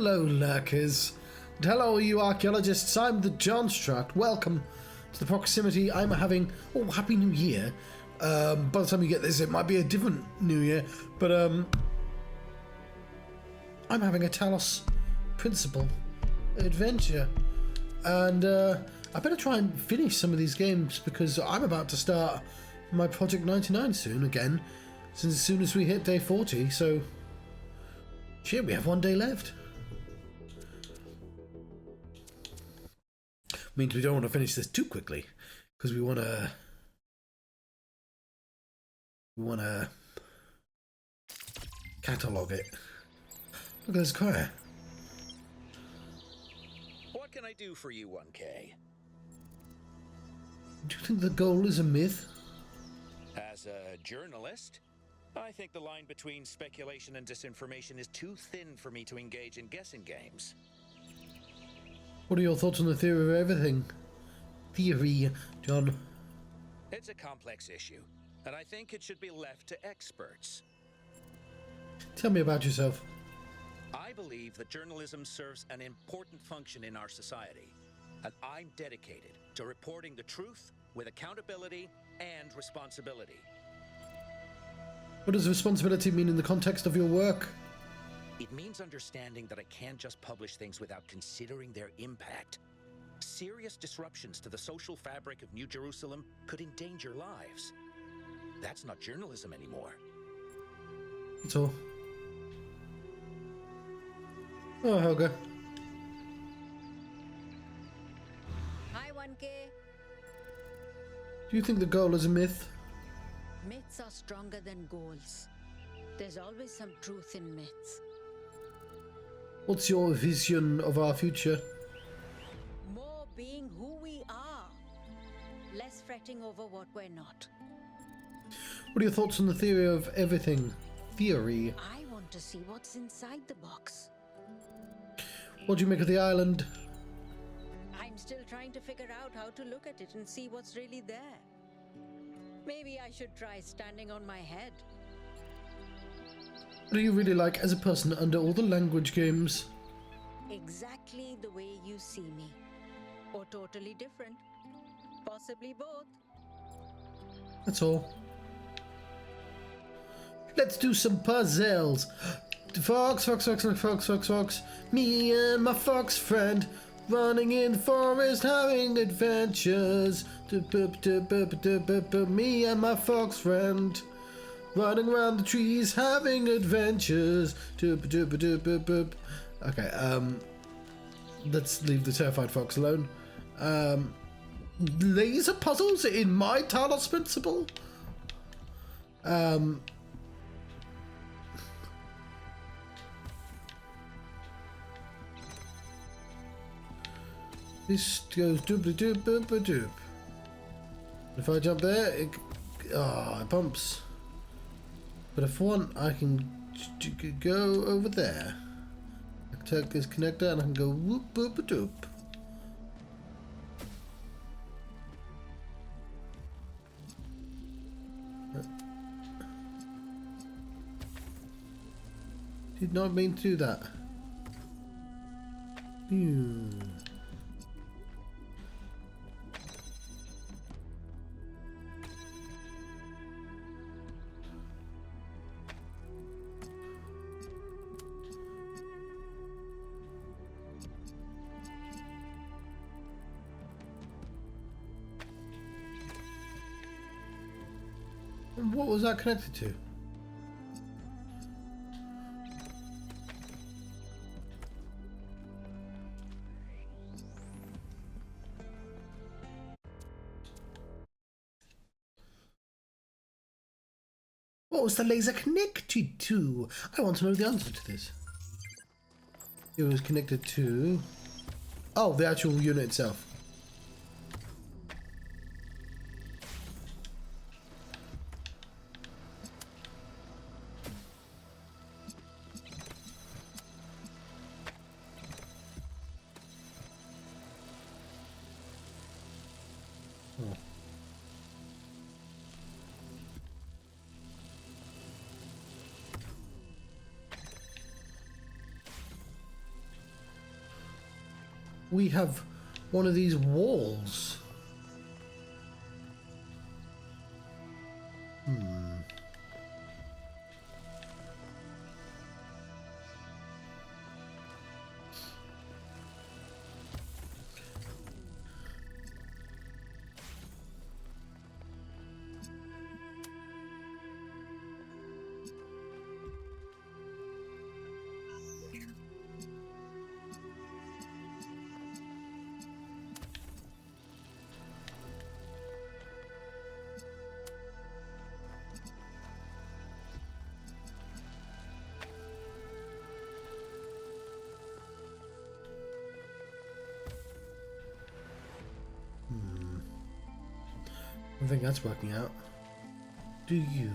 hello, lurkers. And hello, you archaeologists. I'm the Johnstruct. Welcome to the proximity. I'm having... Oh, Happy New Year. By the time you get this, it might be a different New Year. But, I'm having a Talos principal adventure. And, I better try and finish some of these games because I'm about to start my Project 99 soon again. Since as soon as we hit day 40, so... Shit, we have 1 day left. Means we don't want to finish this too quickly, because we want to catalog it. Look at this car. What can I do for you, 1K? Do you think the goal is a myth? As a journalist, I think the line between speculation and disinformation is too thin for me to engage in guessing games. What are your thoughts on the theory of everything? Theory, John. It's a complex issue, and I think it should be left to experts. Tell me about yourself. I believe that journalism serves an important function in our society, and I'm dedicated to reporting the truth with accountability and responsibility. What does responsibility mean in the context of your work? It means understanding that I can't just publish things without considering their impact. Serious disruptions to the social fabric of New Jerusalem could endanger lives. That's not journalism anymore. That's all. Oh, Helga. Hi, 1K. Do you think the goal is a myth? Myths are stronger than goals. There's always some truth in myths. What's your vision of our future? More being who we are. Less fretting over what we're not. What are your thoughts on the theory of everything? Theory. I want to see what's inside the box. What do you make of the island? I'm still trying to figure out how to look at it and see what's really there. Maybe I should try standing on my head. What do you really like as a person under all the language games? Exactly the way you see me. Or totally different. Possibly both. That's all. Let's do some puzzles. Fox, fox, fox, fox, fox, fox, fox. Me and my fox friend running in the forest having adventures. Me and my fox friend running around the trees having adventures. Okay, let's leave the terrified fox alone. Laser puzzles in my Talos principle? This goes doop-a-doop-a-doop. If I jump there, it bumps. But if I want, I can go over there. I can take this connector and I can go whoop-boop-a-doop. Did not mean to do that. And what was that connected to? What was the laser connected to? I want to know the answer to this. It was connected to... Oh, the actual unit itself. Oh. we have one of these walls. I think that's working out. Do you?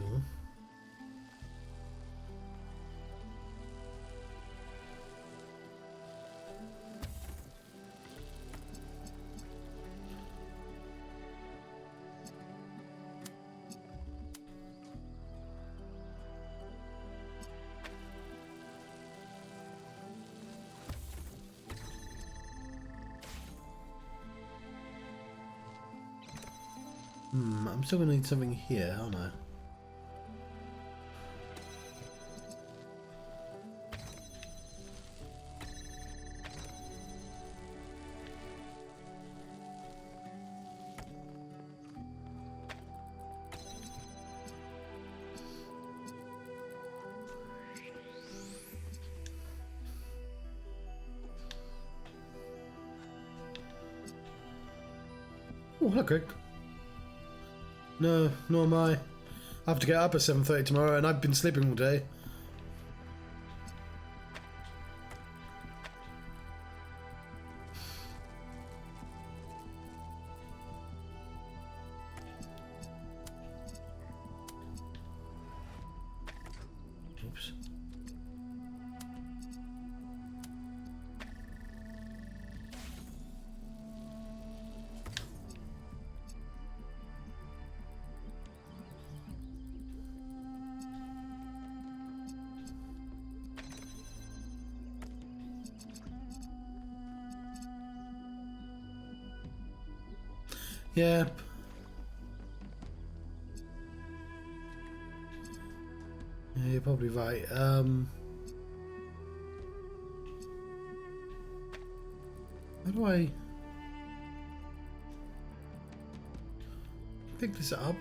I'm still gonna need something here, aren't I? Oh, hello, Craig. No, nor am I. I have to get up at 7:30 tomorrow, and I've been sleeping all day. Oops. Yep. Yeah, you're probably right. How do I pick this up?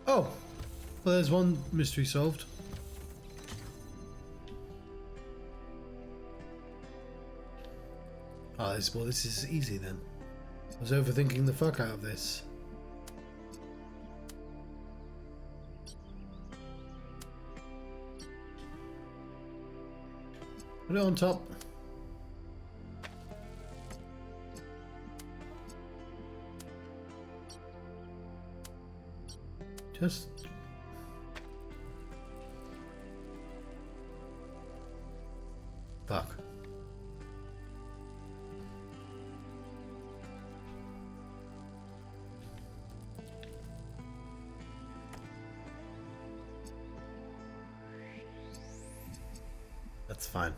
Oh, well, there's one mystery solved. Oh, this is easy then. I was overthinking the fuck out of this. Put it on top. Just fuck. That's fine.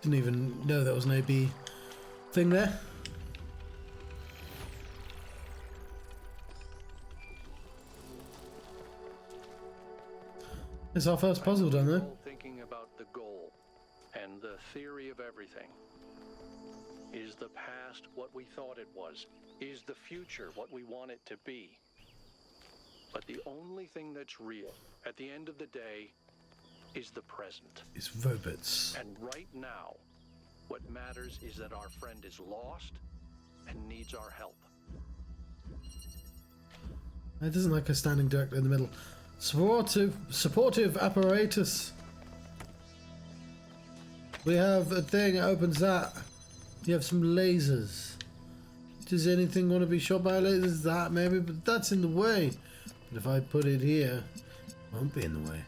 Didn't even know there was an AB thing there. It's our first puzzle done though. Thinking about the goal and the theory of everything. Is the past what we thought it was? Is the future what we want it to be? But the only thing that's real at the end of the day is the present. It's robots. And right now, What matters is that our friend is lost and needs our help. It doesn't like us standing directly in the middle. Supportive apparatus. We have a thing that opens that. You have some lasers. Does anything want to be shot by lasers? That maybe, but that's in the way. But if I put it here, it won't be in the way.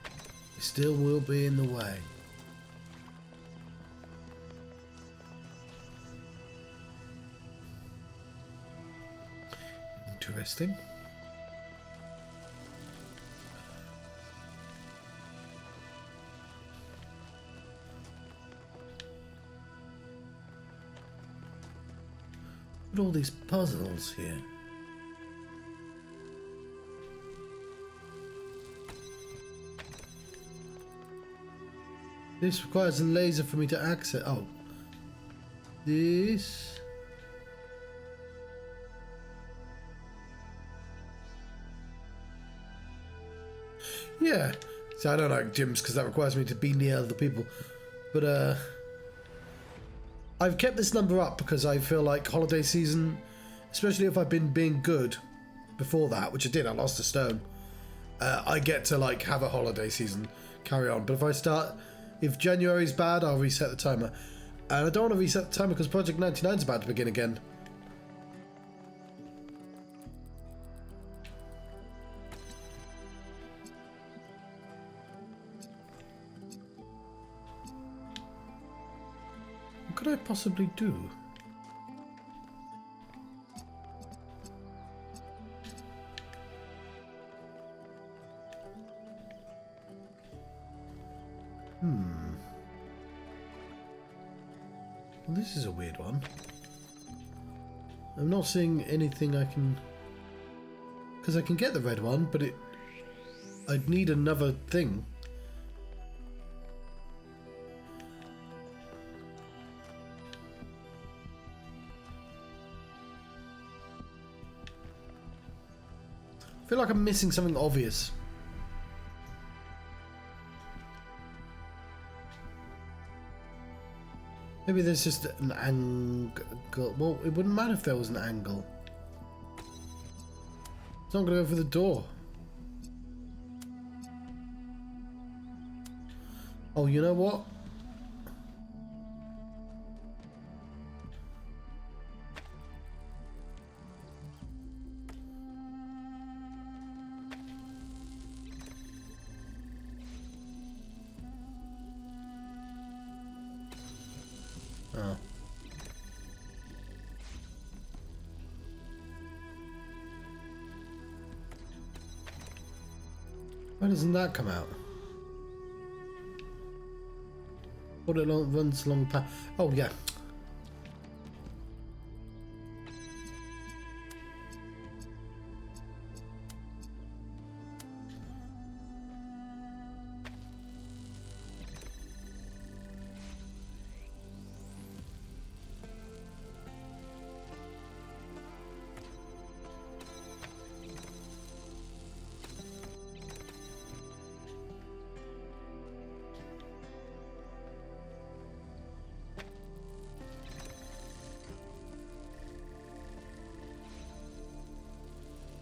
It still will be in the way. Interesting. Look at all these puzzles here. This requires a laser for me to access. Oh. This. Yeah. So I don't like gyms because that requires me to be near other people. But, I've kept this number up because I feel like holiday season, especially if I've been being good before that, which I did, I lost a stone. I get to like have a holiday season, carry on. But if I start, if January's bad, I'll reset the timer. And I don't want to reset the timer because Project 99 is about to begin again. What could I possibly do? Well, this is a weird one. I'm not seeing anything I can... Because I can get the red one, but I'd need another thing. I feel like I'm missing something obvious. Maybe there's just an angle. Well, it wouldn't matter if there was an angle. It's not going to go for the door. Oh, you know what? Oh. Why doesn't that come out? What it runs along the path. Oh yeah.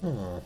Oh.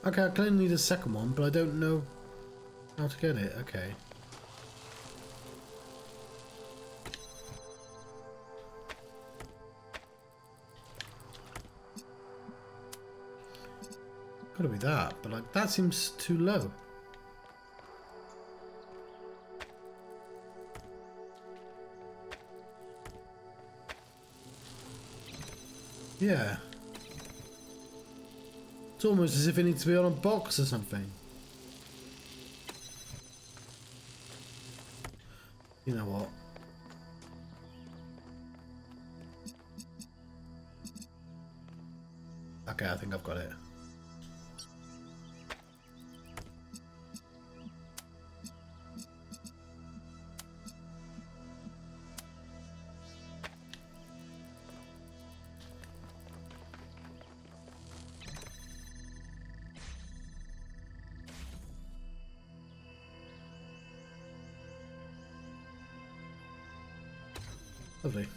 Okay, I clearly need a second one, but I don't know how to get it. Okay. Gotta be that, but like that seems too low. Yeah. It's almost as if it needs to be on a box or something. You know what? Okay, I think I've got it. Lovely.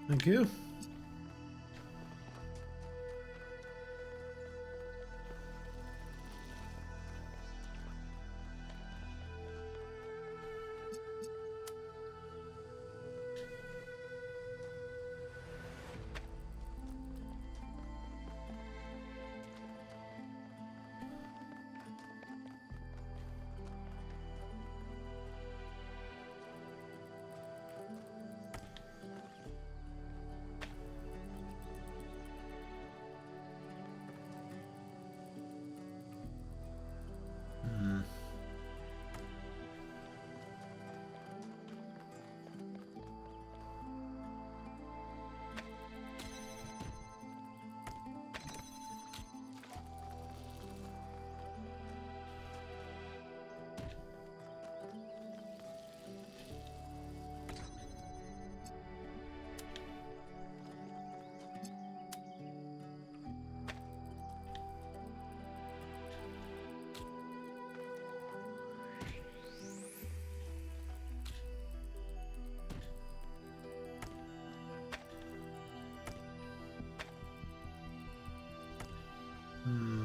Thank you.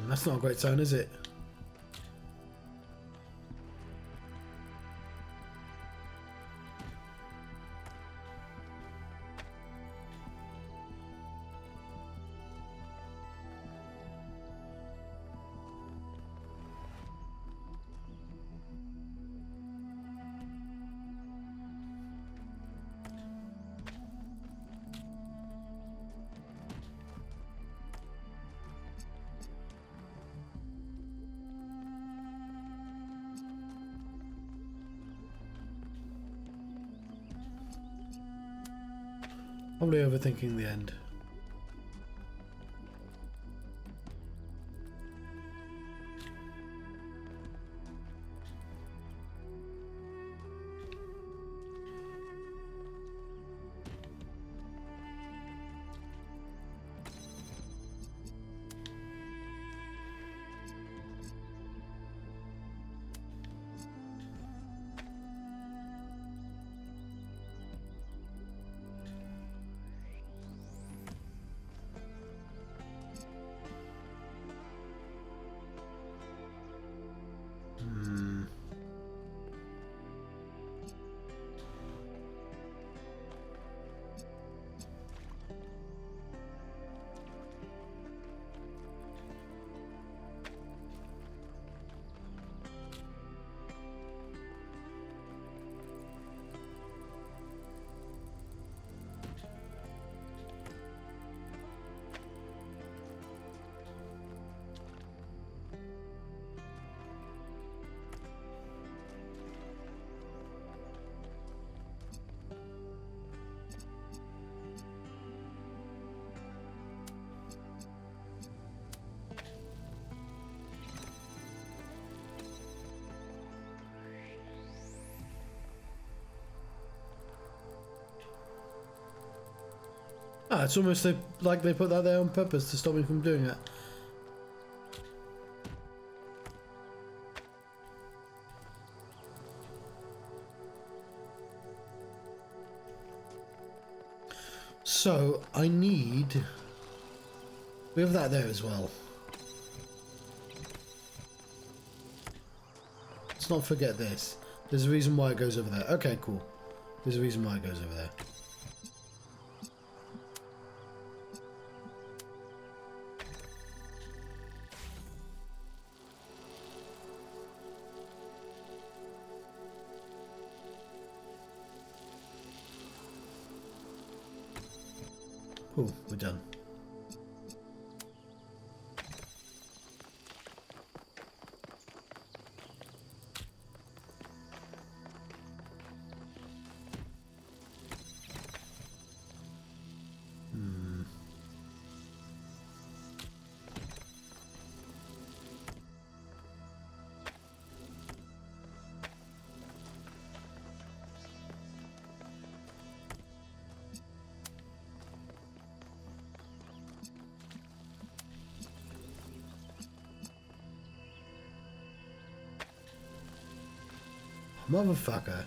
That's not a great sign, is it? Probably overthinking the end. Ah, it's almost like they put that there on purpose to stop me from doing it. So, I need... We have that there as well. Let's not forget this. There's a reason why it goes over there. Okay, cool. There's a reason why it goes over there. Cool, we're done. Motherfucker.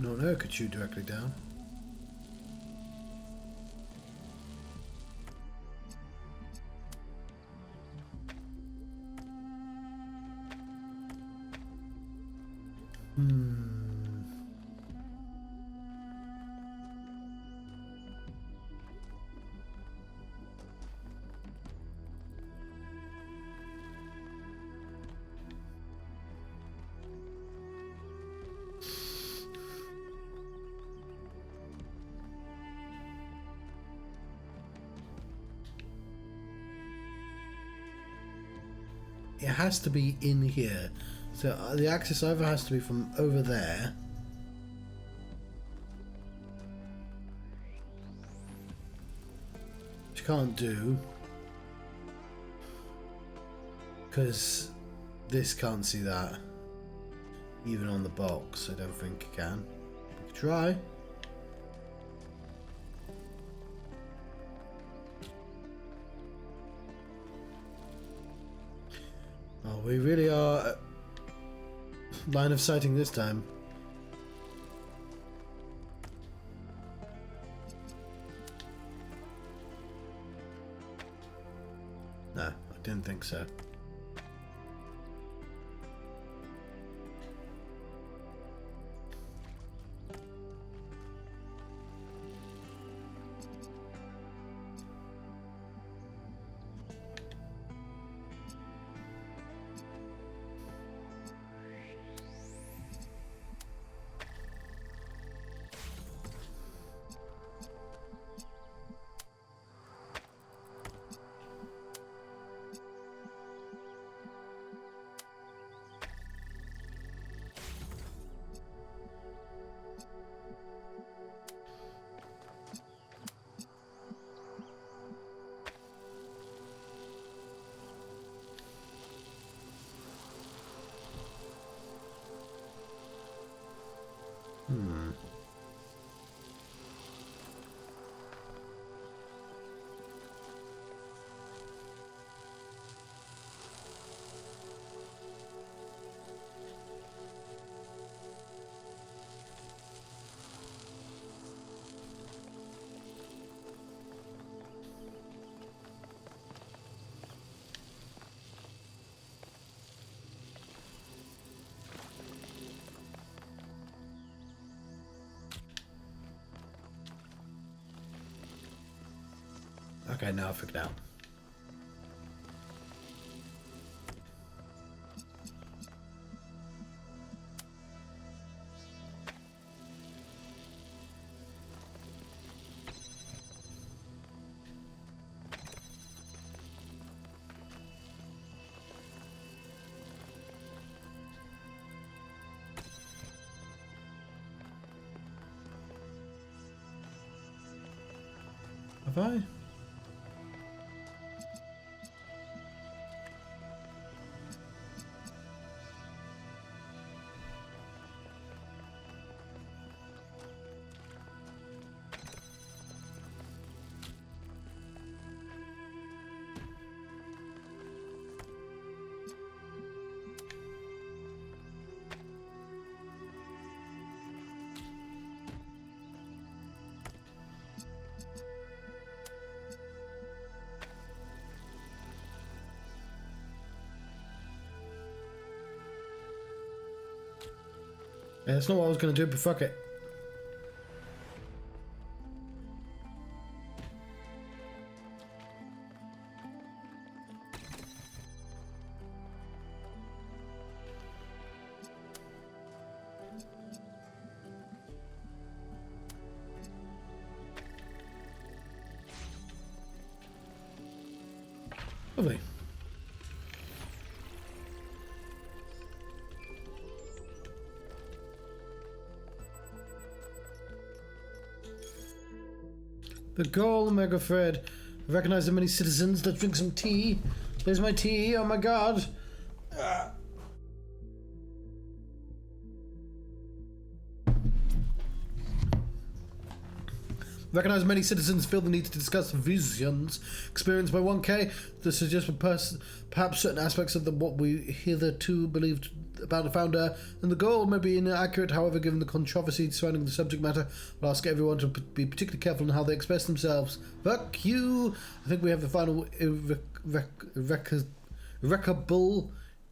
No, could shoot directly down. It has to be in here. So the access either has to be from over there. Which you can't do. Because this can't see that. Even on the box, I don't think it can. We could try. Oh, we really are line of sighting this time. No, I didn't think so. Okay, now I figured out. Have I? Yeah, that's not what I was going to do, but fuck it. Lovely. The goal, Mega Fred. I recognize the many citizens. Let's drink some tea. There's my tea. Oh my god. Recognize many citizens feel the need to discuss visions experienced by 1K. This suggests perhaps certain aspects of what we hitherto believed about the founder and the goal may be inaccurate. However, given the controversy surrounding the subject matter, I'll ask everyone to be particularly careful in how they express themselves. Fuck you! I think we have the final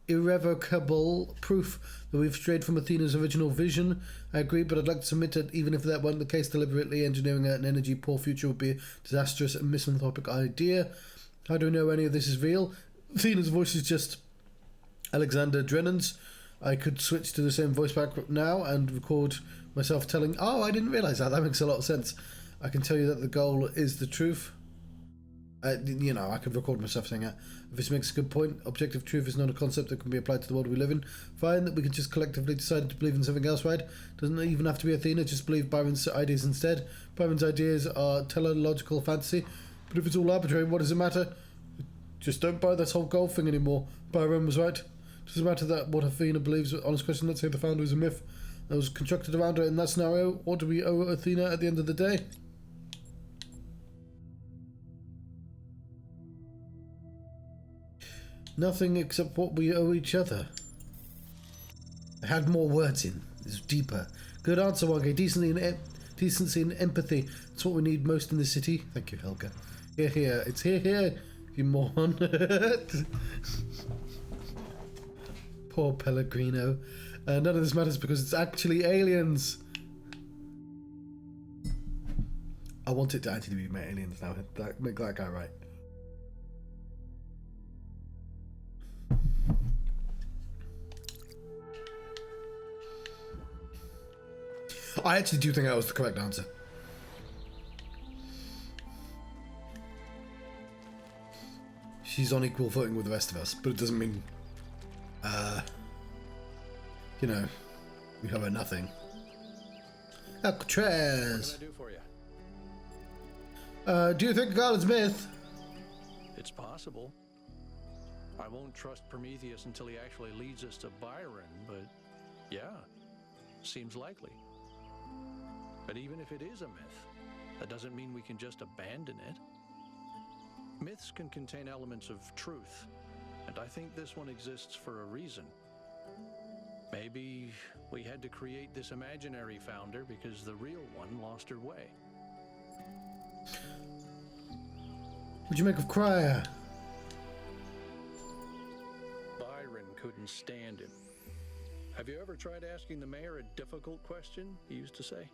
irrevocable proof that we've strayed from Athena's original vision. I agree, but I'd like to submit that even if that weren't the case, deliberately engineering an energy-poor future would be a disastrous and misanthropic idea. How do we know any of this is real? Athena's voice is just Alexander Drennan's. I could switch to the same voice back now and record myself telling, oh, I didn't realise that. That makes a lot of sense. I can tell you that the goal is the truth. You know, I could record myself saying that. If this makes a good point, objective truth is not a concept that can be applied to the world we live in. Fine, that we could just collectively decide to believe in something else, right? Doesn't even have to be Athena, just believe Byron's ideas instead. Byron's ideas are teleological fantasy, but if it's all arbitrary, what does it matter? Just don't buy this whole goal thing anymore. Byron was right. Doesn't matter that what Athena believes. Honest question, let's say the founder is a myth that was constructed around her in that scenario. What do we owe Athena at the end of the day? Nothing except what we owe each other. I had more words in. It's deeper. Good answer, Wonka. Decency and empathy. That's what we need most in this city. Thank you, Helga. Here. It's here, you moron. Poor Pellegrino. None of this matters because it's actually aliens. I want it to actually be aliens now. Make that guy right. I actually do think that was the correct answer. She's on equal footing with the rest of us, but it doesn't mean, you know, we owe her nothing. Alcatraz! What can I do for you? Do you think God is myth? It's possible. I won't trust Prometheus until he actually leads us to Byron, but yeah, seems likely. But even if it is a myth, that doesn't mean we can just abandon it. Myths can contain elements of truth, and I think this one exists for a reason. Maybe we had to create this imaginary founder because the real one lost her way. What'd you make of Crier? Byron couldn't stand him. Have you ever tried asking the mayor a difficult question, he used to say?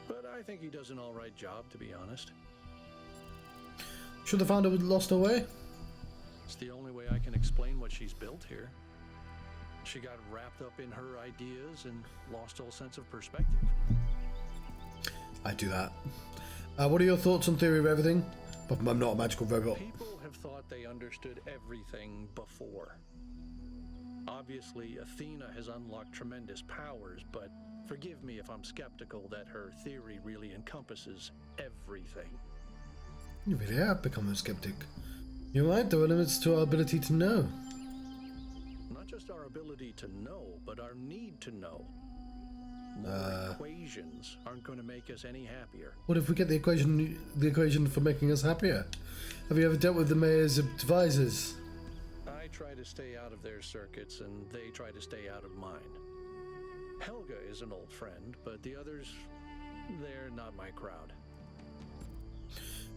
But I think he does an all right job, to be honest. Sure the founder lost her way? It's the only way I can explain what she's built here. She got wrapped up in her ideas and lost all sense of perspective. I do that. What are your thoughts on Theory of Everything? But I'm not a magical robot. People have thought they understood everything before. Obviously, Athena has unlocked tremendous powers, but forgive me if I'm skeptical that her theory really encompasses everything. You really have become a skeptic. You're right, there are limits to our ability to know. Not just our ability to know, but our need to know. More equations aren't going to make us any happier. What if we get the equation for making us happier? Have you ever dealt with the mayor's advisors? I try to stay out of their circuits, and they try to stay out of mine. Helga is an old friend, but the others, they're not my crowd.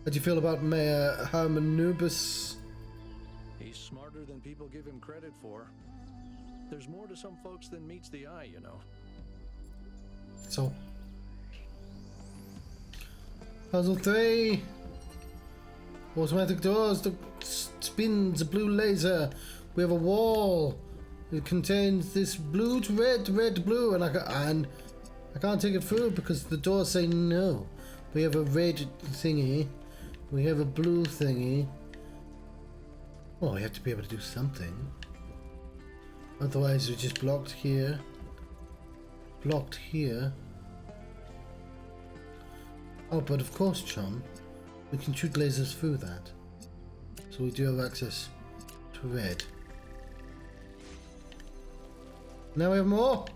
How do you feel about Mayor Harmonubus? He's smarter than people give him credit for. There's more to some folks than meets the eye, you know. So, puzzle 3. Automatic doors. The spins a blue laser. We have a wall. It contains this blue to red, red to blue, and I can't take it through because the doors say no. We have a red thingy. We have a blue thingy. Well, we have to be able to do something. Otherwise, we're just blocked here. Blocked here. Oh, but of course, chum, we can shoot lasers through that. So we do have access to red. Now we have more.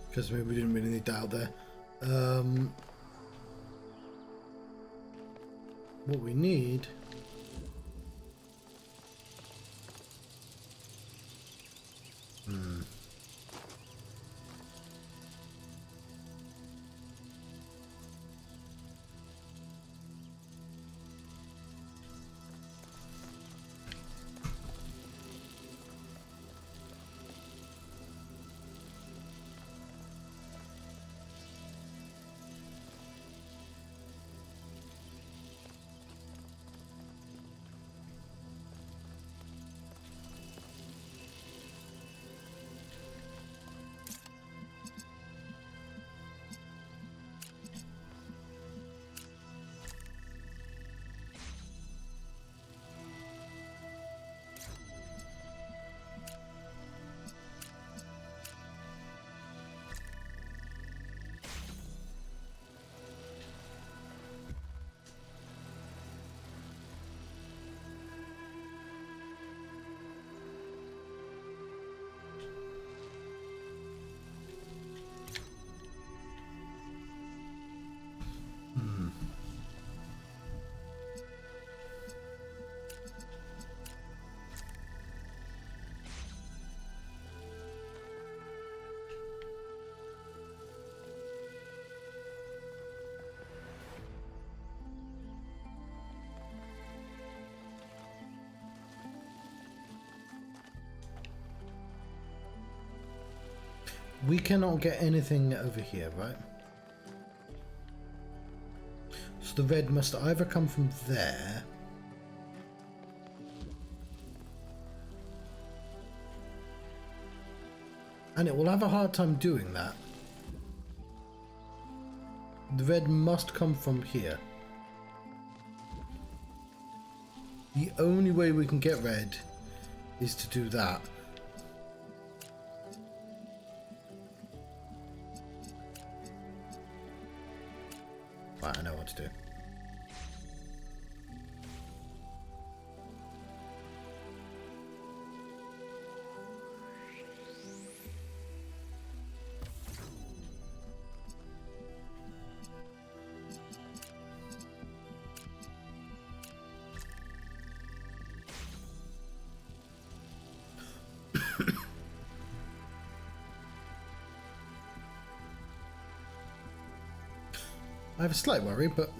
Because maybe we didn't really need that out there. What we need... We cannot get anything over here, right? So the red must either come from there. And it will have a hard time doing that. The red must come from here. The only way we can get red is to do that. Right, I know what to do. I have a slight worry, but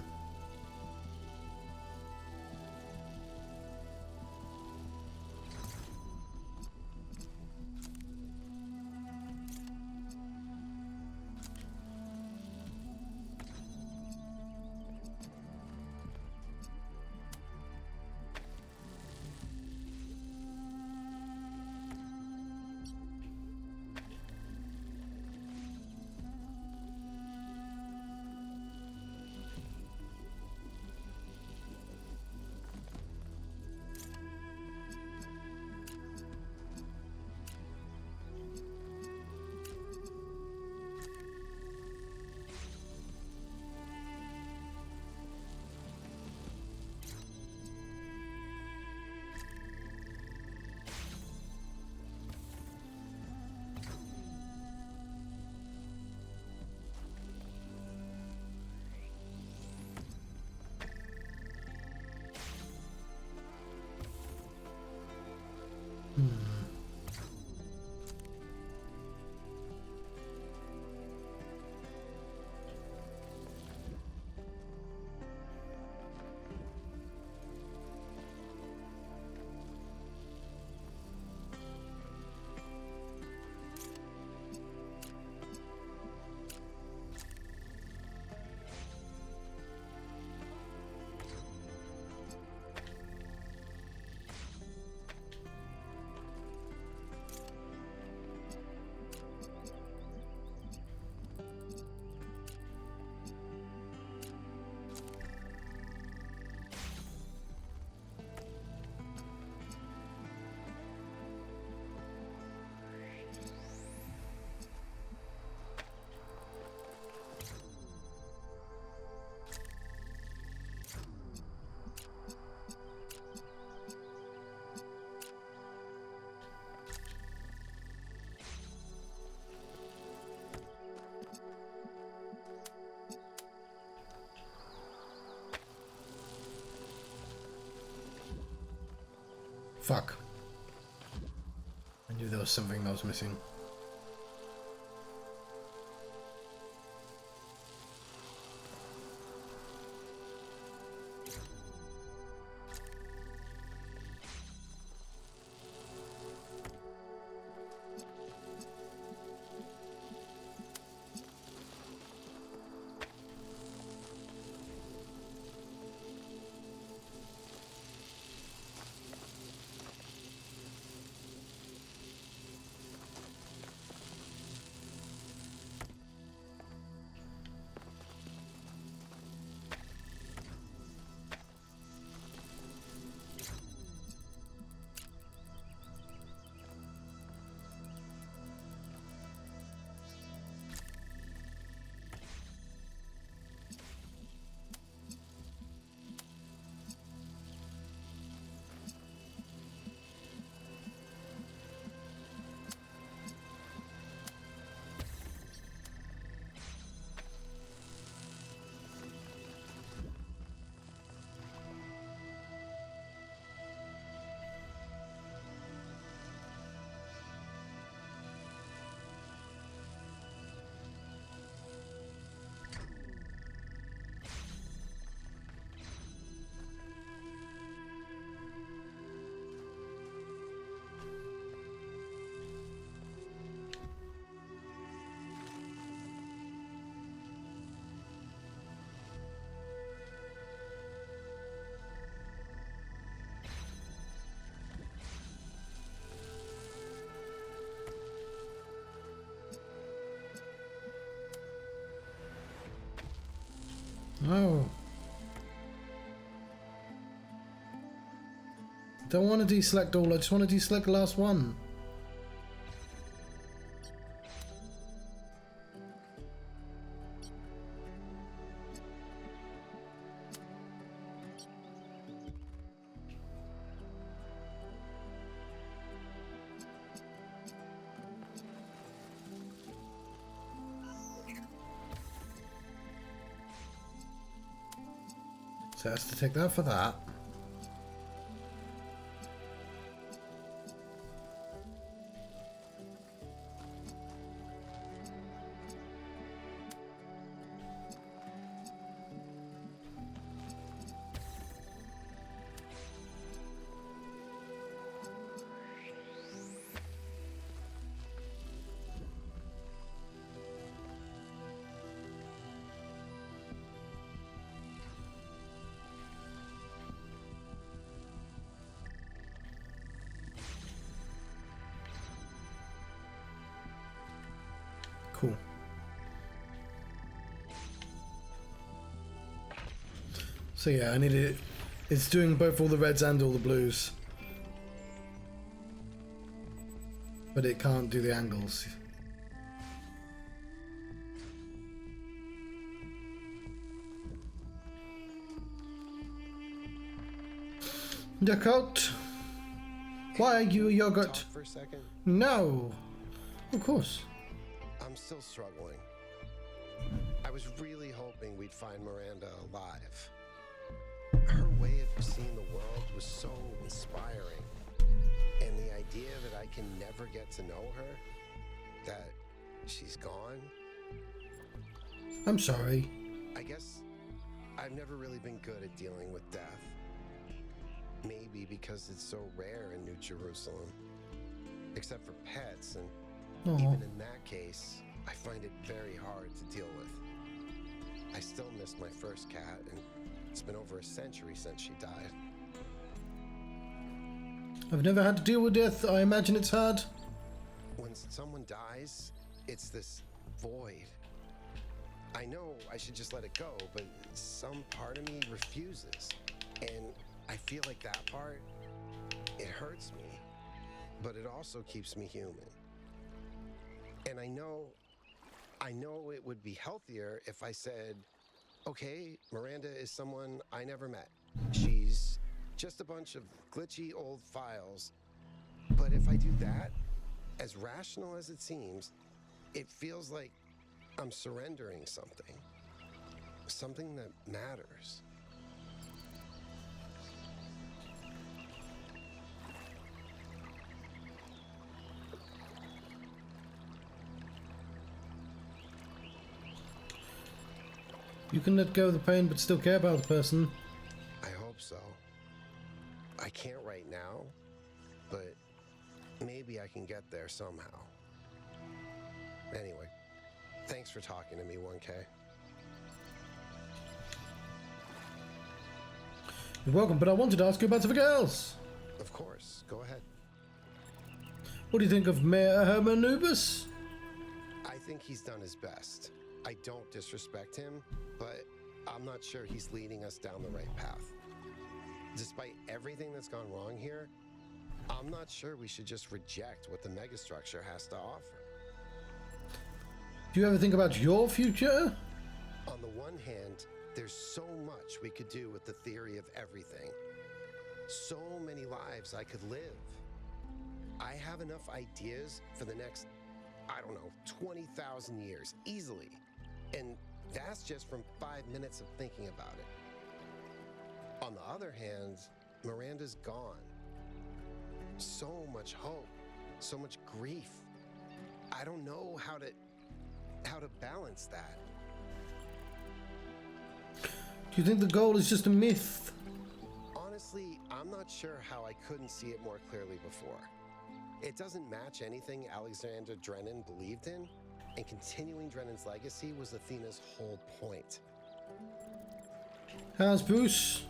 fuck. I knew there was something that was missing. Oh. Don't want to deselect all, I just want to deselect the last one. So it has to take that for that. Cool. So yeah, I need it. It's doing both all the reds and all the blues. But it can't do the angles. Yogurt. Why are you yogurt? Talk for a second. No. Of course. I'm still struggling. I was really hoping we'd find Miranda alive. Her way of seeing the world was so inspiring. And the idea that I can never get to know her, that she's gone. I'm sorry. I guess I've never really been good at dealing with death. Maybe because it's so rare in New Jerusalem. Except for pets, and Aw. even in that case, I find it very hard to deal with. I still miss my first cat, and it's been over a century since she died. I've never had to deal with death. I imagine it's hard. When someone dies, it's this void. I know I should just let it go, but some part of me refuses. And I feel like that part, it hurts me, but it also keeps me human. And I know it would be healthier if I said, okay, Miranda is someone I never met. She's just a bunch of glitchy old files. But if I do that, as rational as it seems, it feels like I'm surrendering something. Something that matters. You can let go of the pain but still care about the person. I hope so. I can't right now, but maybe I can get there somehow. Anyway, thanks for talking to me, 1K. You're welcome, but I wanted to ask you about something else. Of course, go ahead. What do you think of Mayor Hermanubis? I think he's done his best. I don't disrespect him, but I'm not sure he's leading us down the right path. Despite everything that's gone wrong here, I'm not sure we should just reject what the megastructure has to offer. Do you ever think about your future? On the one hand, there's so much we could do with the theory of everything. So many lives I could live. I have enough ideas for the next, 20,000 years, easily. And that's just from 5 minutes of thinking about it. On the other hand, Miranda's gone. So much hope, so much grief. I don't know how to balance that. Do you think the goal is just a myth? Honestly, I'm not sure how I couldn't see it more clearly before. It doesn't match anything Alexander Drennan believed in, and continuing Drennan's legacy was Athena's whole point. How's Bruce?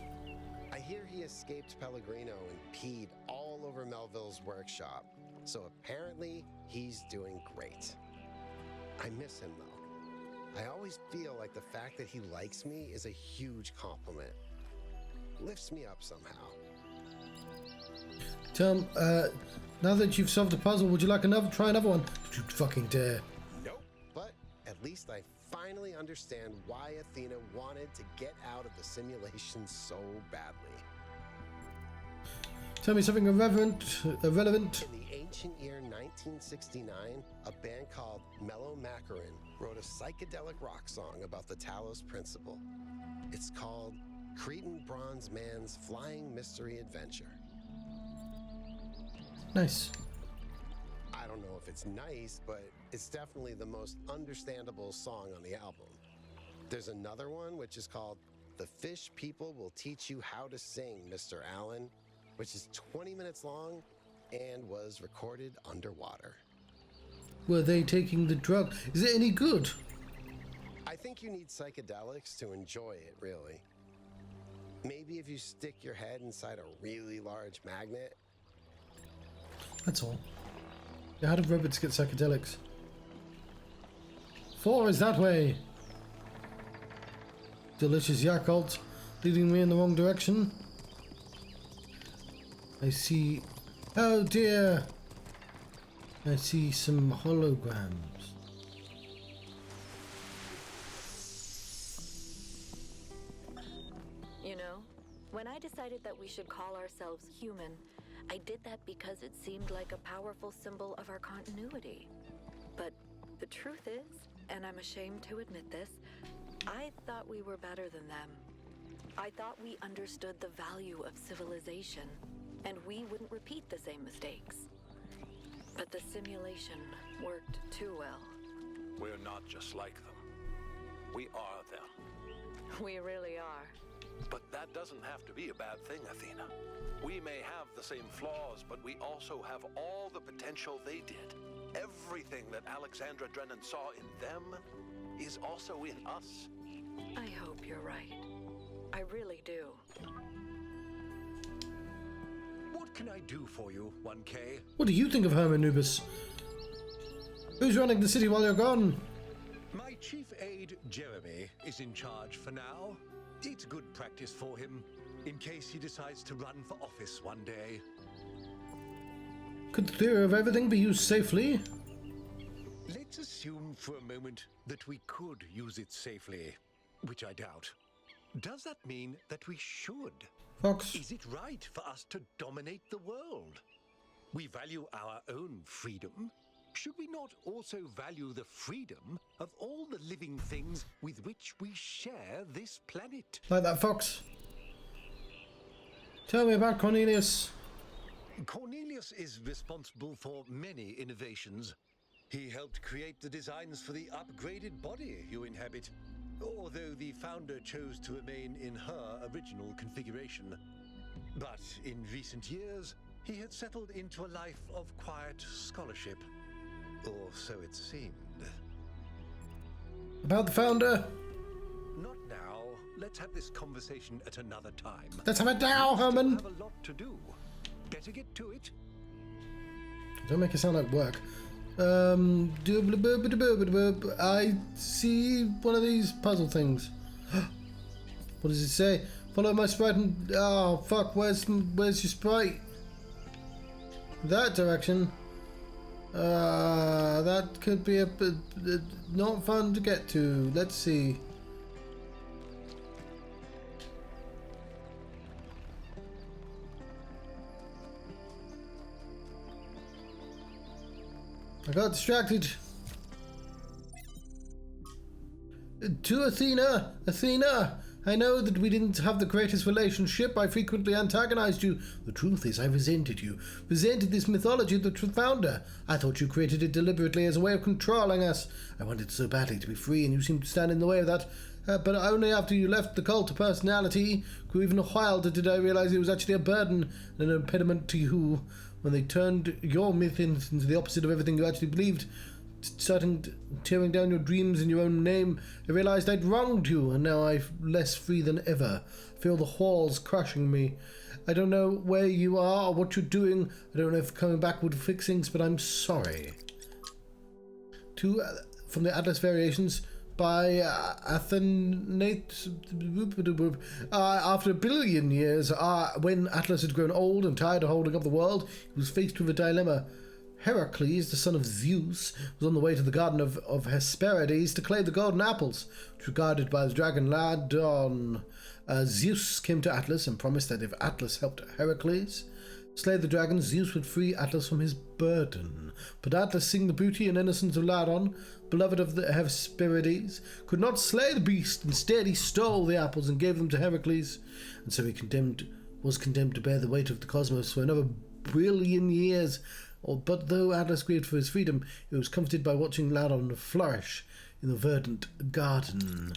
I hear he escaped Pellegrino and peed all over Melville's workshop, so apparently he's doing great. I miss him though. I always feel like the fact that he likes me is a huge compliment. Lifts me up somehow. Tom, now that you've solved the puzzle, would you like try another one? Don't you fucking dare. Nope. But at least I finally understand why Athena wanted to get out of the simulation so badly. Tell me something irrelevant. In the ancient year 1969, a band called Mellow Macaron wrote a psychedelic rock song about the Talos principle. It's called Cretan Bronze Man's Flying Mystery Adventure. Nice. I don't know if it's nice, but it's definitely the most understandable song on the album. There's another one which is called The Fish People Will Teach You How to Sing, Mr. Allen, which is 20 minutes long and was recorded underwater. Were they taking the drug? Is it any good? I think you need psychedelics to enjoy it, really. Maybe if you stick your head inside a really large magnet. That's all. Yeah, how do robots get psychedelics? 4 is that way. Delicious Yakult leading me in the wrong direction. I see... Oh dear! I see some holograms. You know, when I decided that we should call ourselves human, I did that because it seemed like a powerful symbol of our continuity. But the truth is, and I'm ashamed to admit this, I thought we were better than them. I thought we understood the value of civilization, and we wouldn't repeat the same mistakes. But the simulation worked too well. We're not just like them. We are them. We really are. But that doesn't have to be a bad thing, Athena. We may have the same flaws, but we also have all the potential they did. Everything that Alexandra Drennan saw in them is also in us. I hope you're right. I really do. What can I do for you, 1K? What do you think of Herman Nubis? Who's running the city while you're gone? My chief aide, Jeremy, is in charge for now. It's good practice for him, in case he decides to run for office one day. Could the theory of everything be used safely? Let's assume for a moment that we could use it safely, which I doubt. Does that mean that we should? Fox. Is it right for us to dominate the world? We value our own freedom. Should we not also value the freedom of all the living things with which we share this planet? Like that, Fox. Tell me about Cornelius. Cornelius is responsible for many innovations. He helped create the designs for the upgraded body you inhabit, although the founder chose to remain in her original configuration. But in recent years, he had settled into a life of quiet scholarship. Or so it seemed. About the founder? Not now. Let's have this conversation at another time. Let's have it now, Herman. Still have a lot to do. Better get to it. Don't make it sound like work. I see one of these puzzle things. What does it say? Follow my sprite and... Oh, fuck. Where's your sprite? That direction. That could be a bit not fun to get to. Let's see. I got distracted. To Athena! Athena! I know that we didn't have the greatest relationship. I frequently antagonized you. The truth is, I resented you. Resented this mythology of the founder. I thought you created it deliberately as a way of controlling us. I wanted so badly to be free, and you seemed to stand in the way of that. But only after you left the cult of personality, grew even wilder, did I realize it was actually a burden and an impediment to you. When they turned your myth into the opposite of everything you actually believed, tearing down your dreams in your own name, I realized I'd wronged you, and now I'm less free than ever. I feel the walls crushing me. I don't know where you are or what you're doing. I don't know if coming back would fix things, but I'm sorry. From the Atlas Variations, by Athenate. After a billion years, when Atlas had grown old and tired of holding up the world, he was faced with a dilemma. Heracles, the son of Zeus, was on the way to the garden of Hesperides to claim the golden apples, which were guarded by the dragon Ladon. Zeus came to Atlas and promised that if Atlas helped Heracles slay the dragon, Zeus would free Atlas from his burden. But Atlas, seeing the beauty and innocence of Ladon, beloved of the Hesperides, could not slay the beast. Instead, he stole the apples and gave them to Heracles, and so he was condemned to bear the weight of the cosmos for another billion years. But though Atlas grieved for his freedom, he was comforted by watching Ladon flourish in the verdant garden.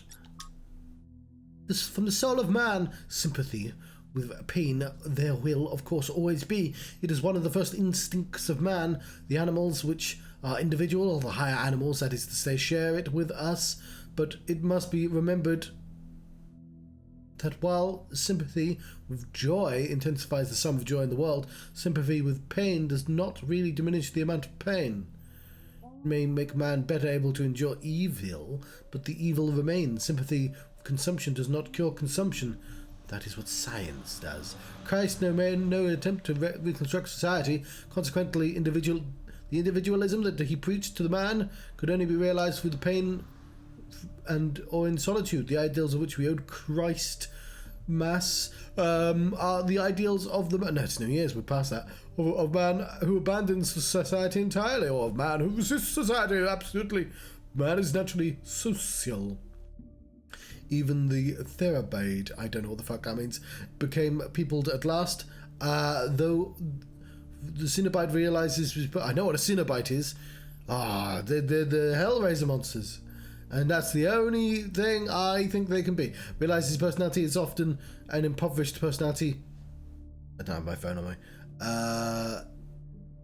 From the soul of man, sympathy with pain there will, of course, always be. It is one of the first instincts of man. The animals which are individual, or the higher animals, that is to say, share it with us. But it must be remembered that while sympathy with joy intensifies the sum of joy in the world, sympathy with pain does not really diminish the amount of pain. It may make man better able to endure evil, but the evil remains. Sympathy with consumption does not cure consumption. That is what science does. Christ made no attempt to reconstruct society. Consequently, the individualism that he preached to the man could only be realized through the pain or in solitude. The ideals of which we owed Christ mass are the ideals of the man. No, it's New Year's, we're past that. Of man who abandons society entirely, or of man who resists society. Absolutely. Man is naturally social. Even the Therabaid, I don't know what the fuck that means, became peopled at last, though the Cenobite realizes, I know what a Cenobite is. The Hellraiser monsters. And that's the only thing I think they can be. Realizes his personality is often an impoverished personality. I don't have my phone on me.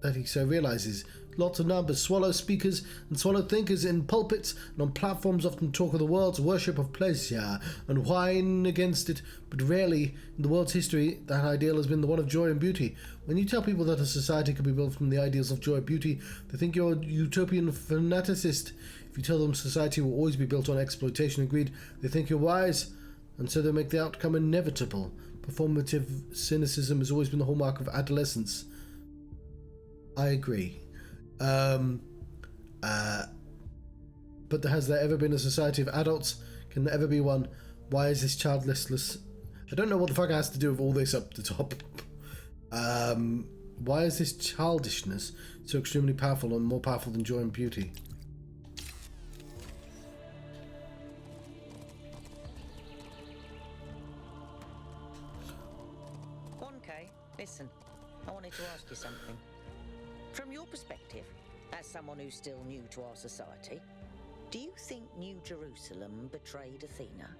That he so realizes. Lots of numbers. Swallow speakers and swallow thinkers in pulpits and on platforms often talk of the world's worship of pleasure and whine against it, but rarely in the world's history that ideal has been the one of joy and beauty. When you tell people that a society can be built from the ideals of joy and beauty, they think you're a utopian fanaticist. If you tell them society will always be built on exploitation and greed, they think you're wise, and so they make the outcome inevitable. Performative cynicism has always been the hallmark of adolescence. I agree. But has there ever been a society of adults? Can there ever be one? Why is this childlessness? I don't know what the fuck it has to do with all this up the top. Why is this childishness so extremely powerful and more powerful than joy and beauty? Listen, I wanted to ask you something. From your perspective, as someone who's still new to our society, do you think New Jerusalem betrayed Athena?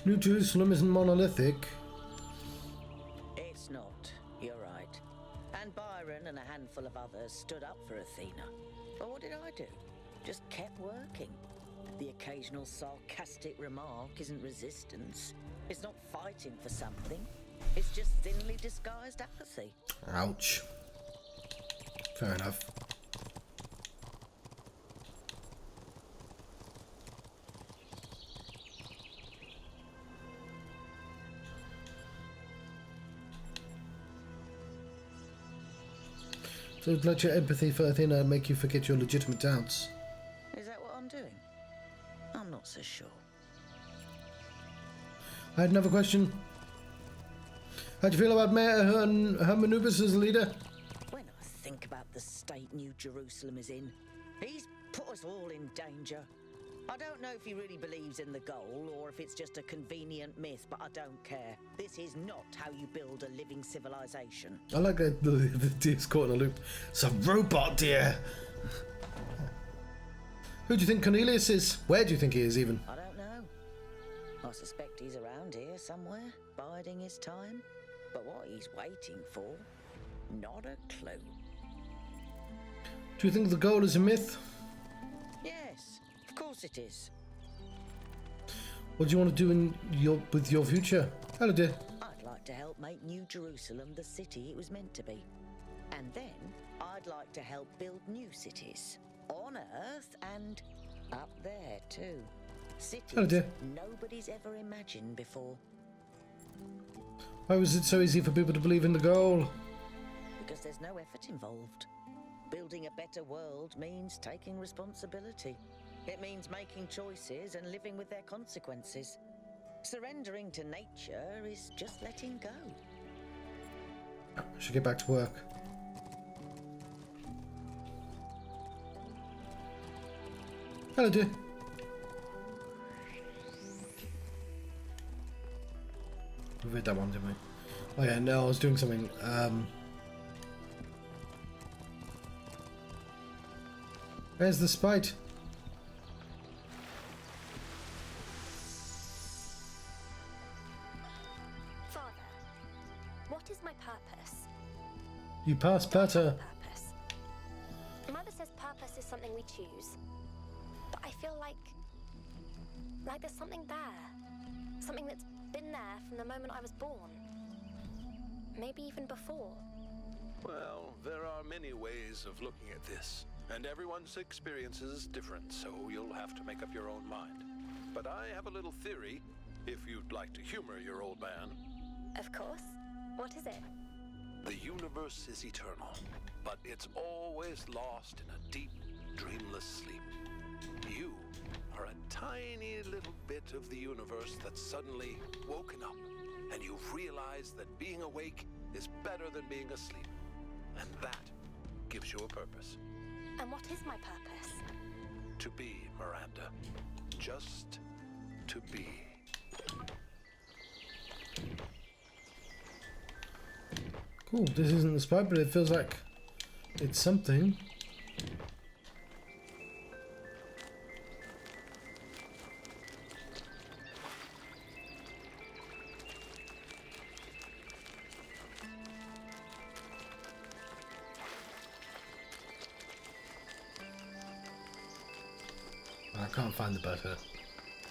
New Jerusalem isn't monolithic. It's not, you're right. And Byron and a handful of others stood up for Athena. But what did I do? Just kept working. The occasional sarcastic remark isn't resistance. It's not fighting for something. It's just thinly disguised apathy. Ouch. Fair enough. So let your empathy for Athena make you forget your legitimate doubts. Is that what I'm doing? I'm not so sure. I had another question. How do you feel about Mayor Hermanubis as leader? When I think about the state New Jerusalem is in, he's put us all in danger. I don't know if he really believes in the goal or if it's just a convenient myth, but I don't care. This is not how you build a living civilization. I like that the deer's caught in a loop. It's a robot deer. Who do you think Cornelius is? Where do you think he is, even? I don't know. I suspect he's around here somewhere, biding his time. But what he's waiting for, not a clue. Do you think the goal is a myth? Yes, of course it is. What do you want to do with your future? Hello, dear. I'd like to help make New Jerusalem the city it was meant to be. And then I'd like to help build new cities. On Earth and up there too. Oh Cities dear. nobody's ever imagined before. Why was it so easy for people to believe in the goal? Because there's no effort involved. Building a better world means taking responsibility. It means making choices and living with their consequences. Surrendering to nature is just letting go. I should get back to work. Hello, dear. We read that one, didn't we? Oh yeah, no, I was doing something. Where's the spite? Father, what is my purpose? You pass better. Purpose. Mother says purpose is something we choose. But I feel like there's something there. Something that's been there from the moment I was born. Maybe even before. Well, there are many ways of looking at this, and everyone's experience is different, so you'll have to make up your own mind. But I have a little theory, if you'd like to humor your old man. Of course. What is it? The universe is eternal, but it's always lost in a deep, dreamless sleep. You are a tiny little bit of the universe that's suddenly woken up, and you've realized that being awake is better than being asleep. And that gives you a purpose. And what is my purpose? To be, Miranda. Just to be. Cool, this isn't the spite, but it feels like it's something. I can't find the butter.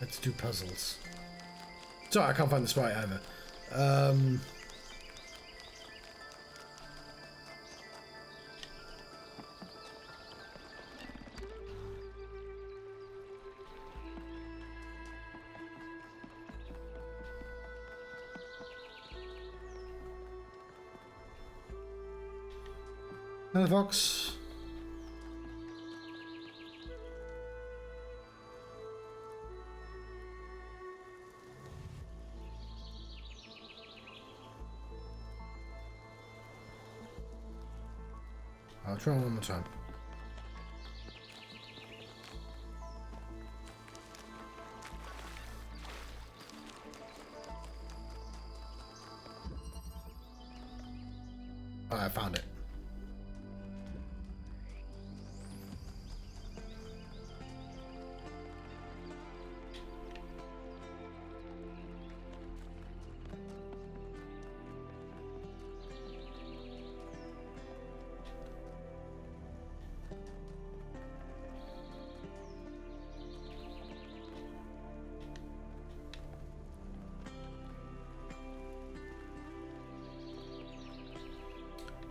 Let's do puzzles. Sorry, I can't find the sprite either. Another fox. I'll try one more time. I found it.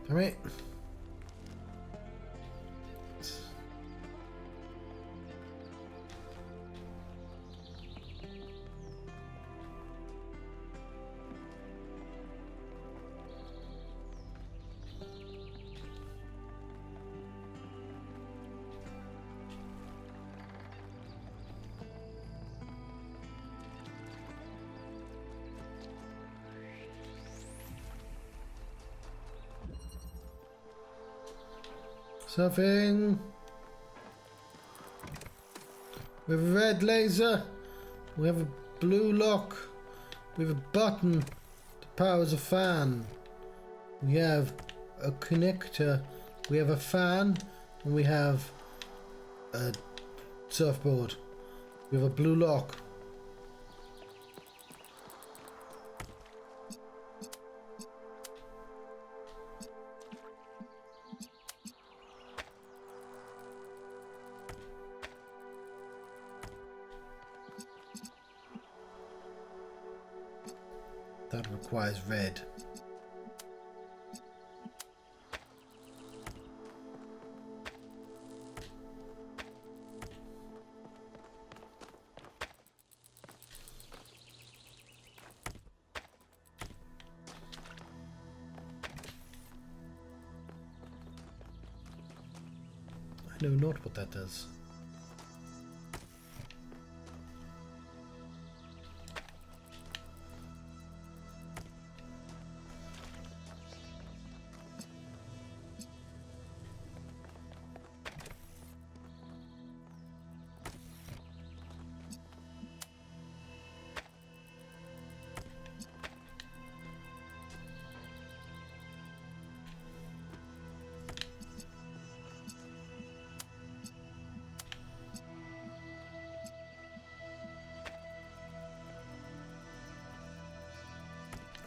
All right. Surfing. We have a red laser. We have a blue lock. We have a button that powers a fan. We have a connector. We have a fan. And we have a surfboard. We have a blue lock. That requires red. know not what that does.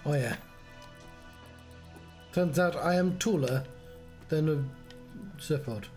Oh yeah. Turns out I am taller than a surfboard.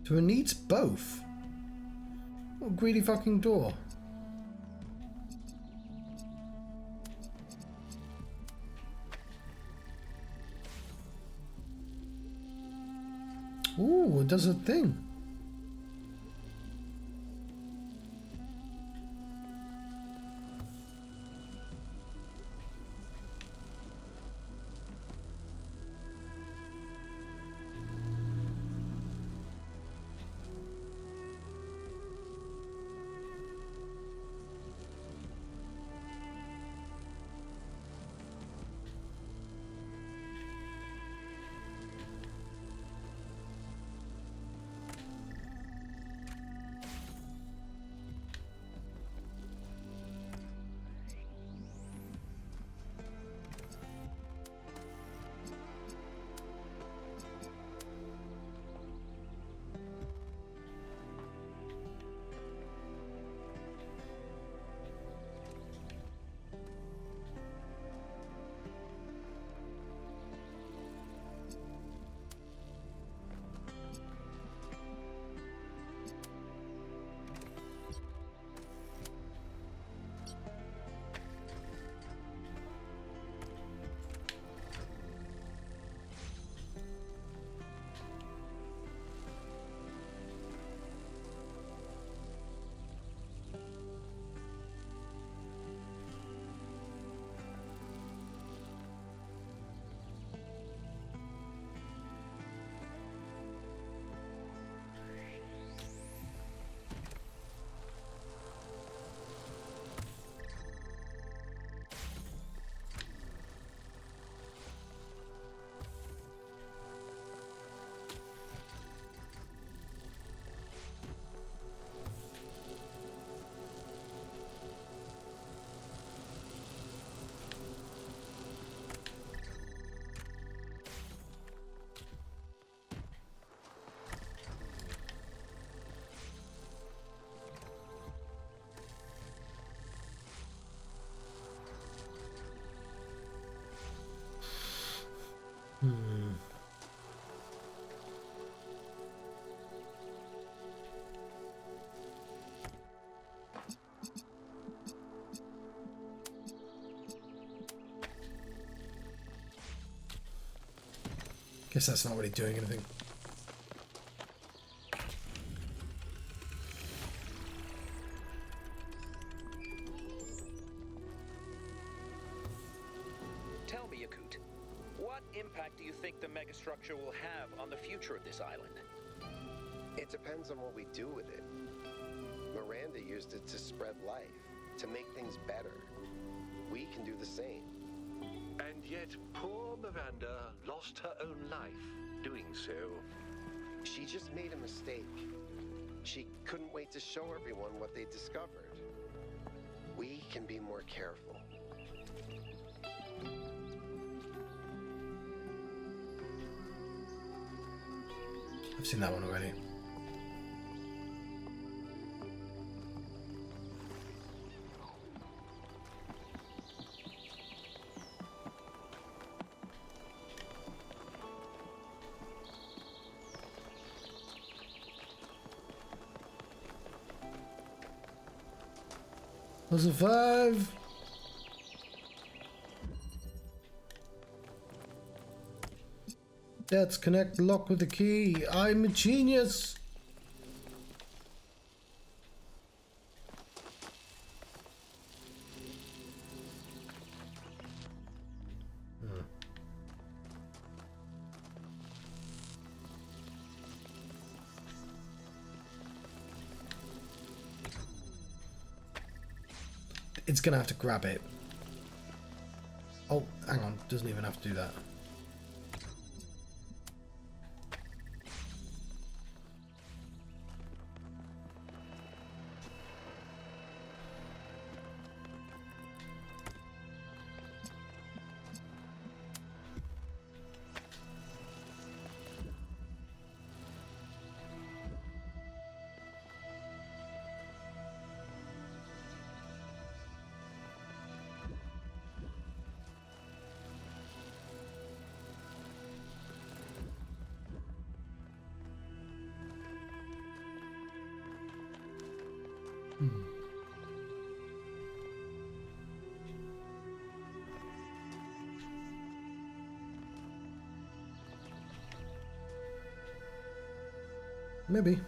So it needs both. What a greedy fucking door. Ooh, it does a thing. Guess that's not really doing anything. Tell me, Yakut, what impact do you think the megastructure will have on the future of this island? It depends on what we do with it. Miranda used it to spread life, to make things better. We can do the same. And yet, poor Miranda lost her own life doing so. She just made a mistake. She couldn't wait to show everyone what they discovered. We can be more careful. I've seen that one already. Puzzle 5. Let's connect the lock with the key. I'm a genius. It's gonna have to grab it. Oh, hang on. Doesn't even have to do that. Maybe.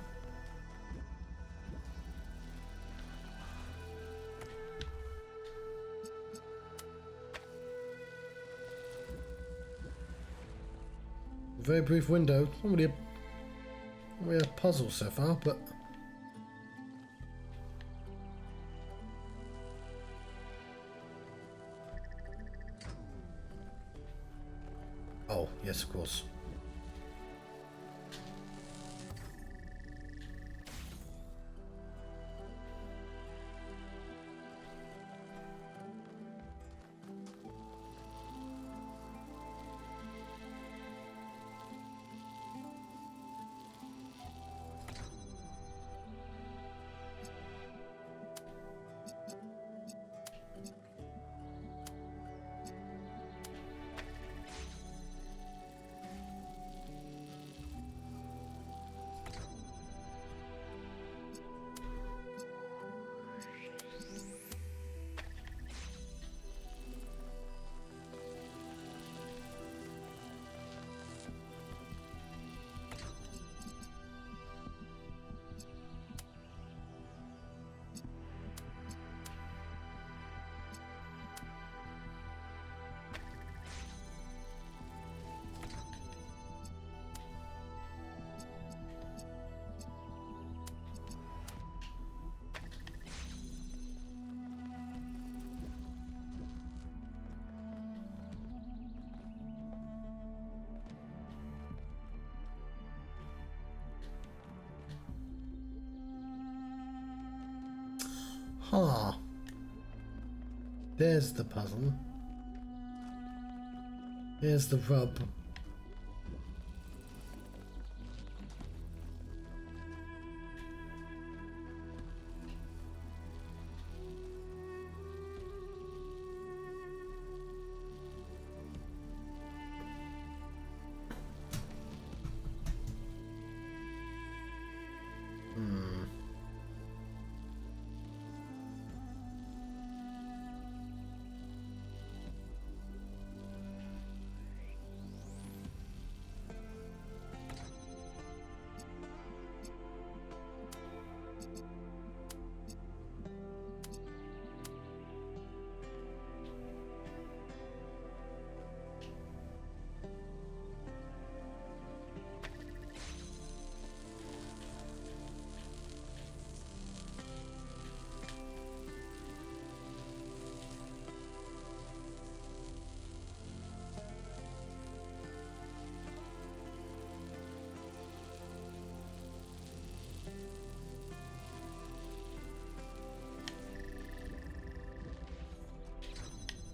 Very brief window. Not really a puzzle so far, but oh yes, of course. Huh. There's the puzzle. Here's the rub.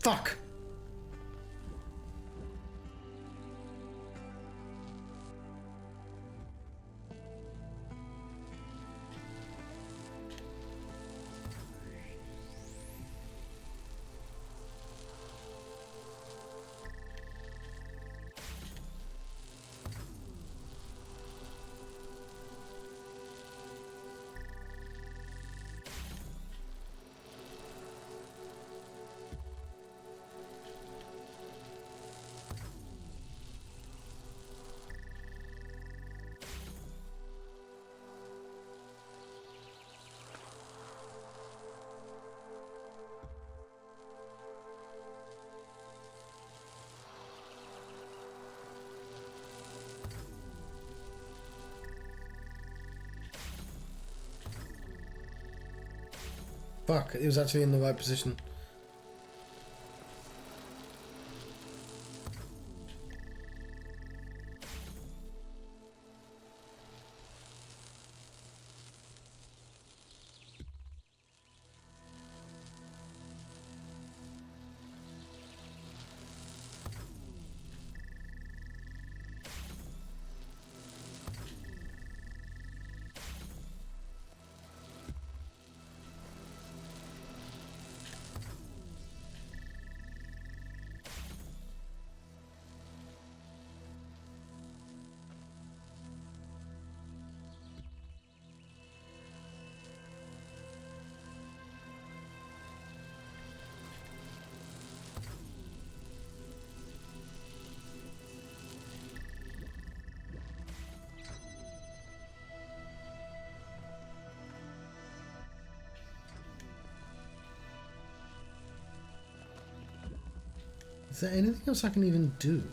Fuck! Fuck, it was actually in the right position. Is there anything else I can even do?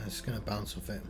It's gonna bounce off it.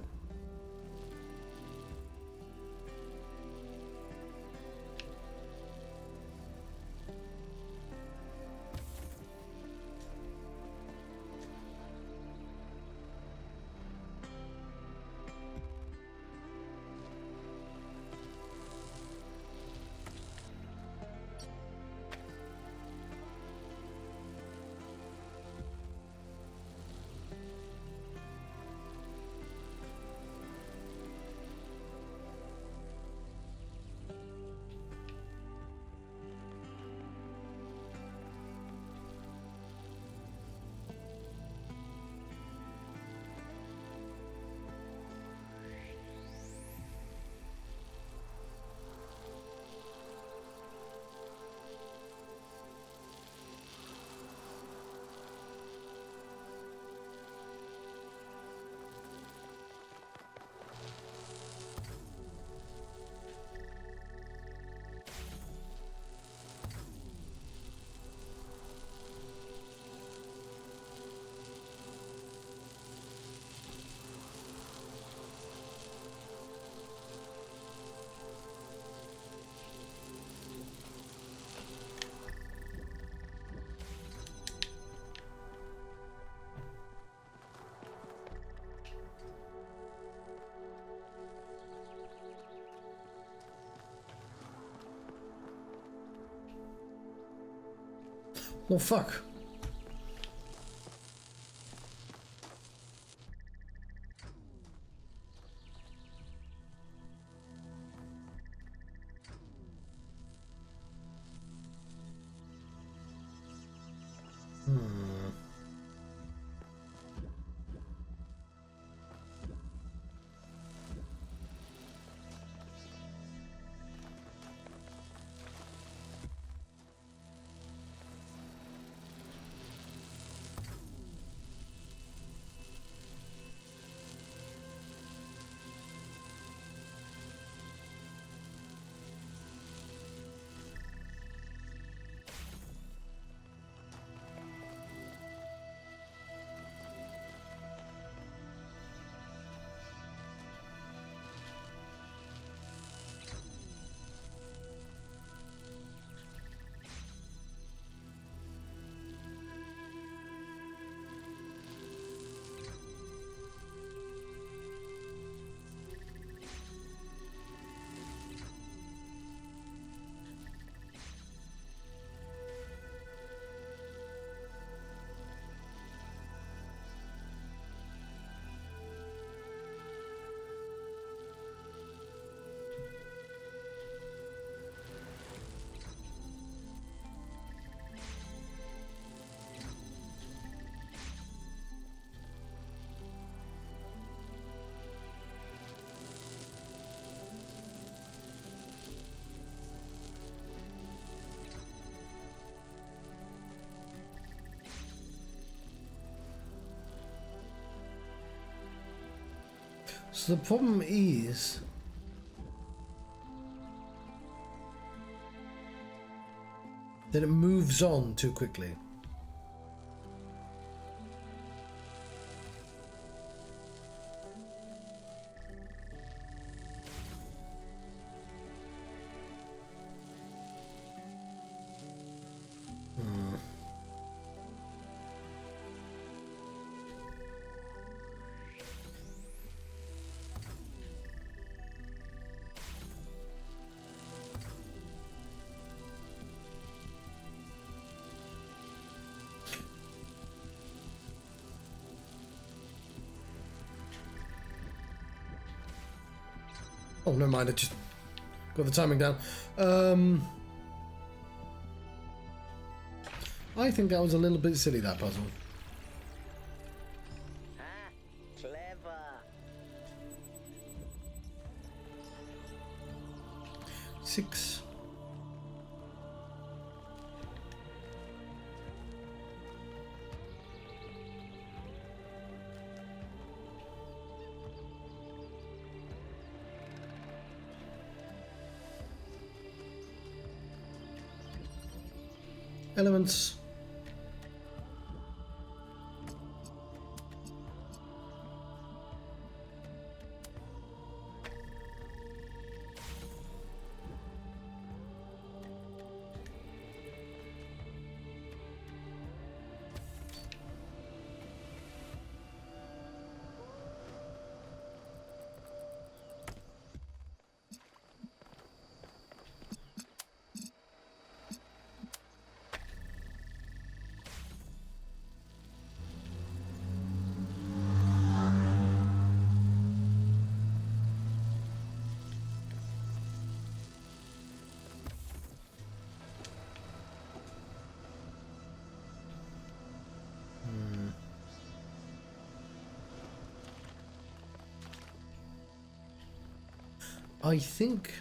Well, fuck. So the problem is that it moves on too quickly. Oh, never mind, I just got the timing down. I think that was a little bit silly, that puzzle. Ah, clever. 6. Elements. I think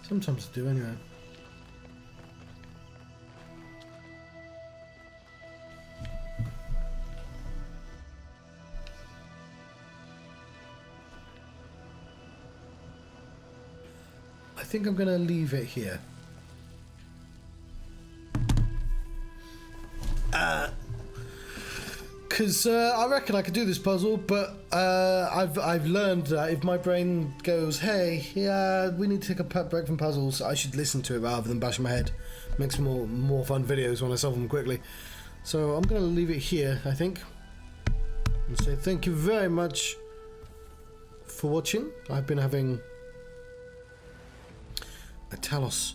sometimes I do anyway. I think I'm going to leave it here. Because I reckon I could do this puzzle, but I've learned that if my brain goes, hey, yeah, we need to take a break from puzzles, I should listen to it rather than bashing my head. Makes more fun videos when I solve them quickly. So I'm going to leave it here, I think. and say thank you very much for watching. I've been having a Talos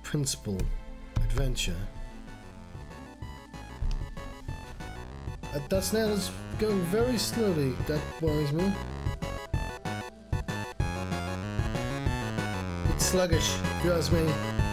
Principle adventure. That snail is going very slowly. That worries me. It's sluggish, if you ask me.